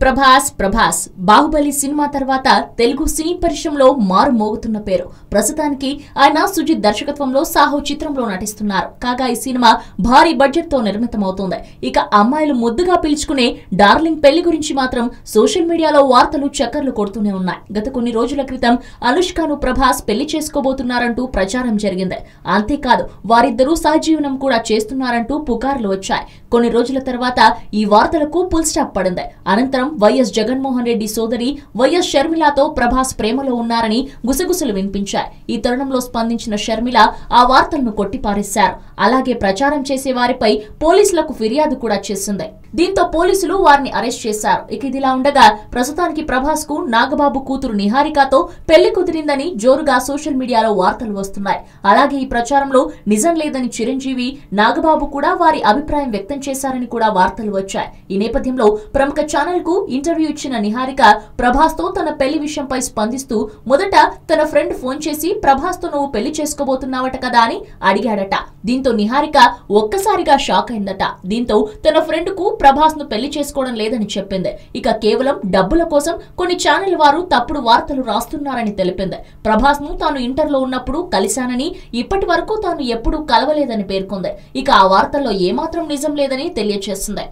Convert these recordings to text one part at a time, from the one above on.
Prabhas Baahubali cinema తర్వాత తెలుగు సినీ పరిశ్రమలో మారు మోగుతున్న పేరు. ప్రస్తుతానికి ఆయన సుజిత్ దర్శకత్వంలో సాహో చిత్రంలో నటిస్తున్నారు. కాగా ఈ సినిమా భారీ బడ్జెట్ తో నిర్మితమవుతోంది. ఇక అమ్మాయిలు ముద్దుగా పిలుచుకునే డార్లింగ్ పెళ్లి గురించి మాత్రం సోషల్ మీడియాలో వార్తలు చక్కర్లు కొడుతూనే ఉన్నాయి. గత కొన్ని రోజుల క్రితం అనుష్కను ప్రభాస్ పెళ్లి చేసుకోబోతున్నారంటూ ప్రచారం జరిగింది. అంతేకాదు వారిద్దరూ సహజీవనం కూడా చేస్తున్నారంటూ పుకార్లు వచ్చాయి. కొన్ని రోజుల తర్వాత ఈ వార్తలకు ఫుల్ స్టాప్ పడింది. అనంతరం వైఎస్ జగన్మోహన్ రెడ్డి సోదరి వైఎస్ షర్మిలతో ప్రభాస్ ప్రేమలో ఉన్నారని గుసగుసలు వినిపించాయి. ఈ తరుణంలో స్పందించిన షర్మిల ఆ వార్తలను కొట్టిపారేశారు. అలాగే ప్రచారం చేసే వారిపై పోలీసులకు ఫిర్యాదు కూడా చేసింది. దీంతో పోలీసులు వారిని అరెస్ట్ చేశారు. ఇక ఇదిలా ఉండగా ప్రస్తుతానికి ప్రభాస్ కు నాగబాబు కూతురు నిహారికతో పెళ్లి కుదిరిందని జోరుగా సోషల్ మీడియాలో వార్తలు వస్తున్నాయి. అలాగే ఈ ప్రచారంలో నిజం లేదని చిరంజీవి, నాగబాబు కూడా వారి అభిప్రాయం వ్యక్తం చేశారని కూడా వార్తలు వచ్చాయి. ఈ నేపథ్యంలో ప్రముఖ ఛానల్ కు ఇంటర్వ్యూ ఇచ్చిన నిహారిక ప్రభాస్ తో తన పెళ్లి విషయంపై స్పందిస్తూ మొదట తన ఫ్రెండ్ ఫోన్ చేసి ప్రభాస్ తో నువ్వు పెళ్లి చేసుకోబోతున్నావట కదా అని అడిగాడట. దీంతో నిహారిక ఒక్కసారిగా షాక్ అయిందట. దీంతో తన ఫ్రెండ్ కు ప్రభాస్ ను పెళ్లి చేసుకోవడం లేదని చెప్పింది. ఇక కేవలం డబ్బుల కోసం కొన్ని ఛానల్ వారు తప్పుడు వార్తలు రాస్తున్నారని తెలిపింది. ప్రభాస్ ను తాను ఇంటర్లో ఉన్నప్పుడు కలిశానని, ఇప్పటి వరకు తాను ఎప్పుడూ కలవలేదని పేర్కొంది. ఇక ఆ వార్తల్లో ఏమాత్రం నిజం లేదని తెలియజేసింది.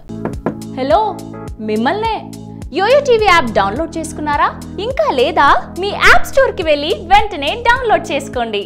హలో, మిమ్మల్నే యోయో టీవీ యాప్ డౌన్లోడ్ చేసుకున్నారా? ఇంకా లేదా? మీ యాప్ స్టోర్ కి వెళ్ళి వెంటనే డౌన్లోడ్ చేసుకోండి.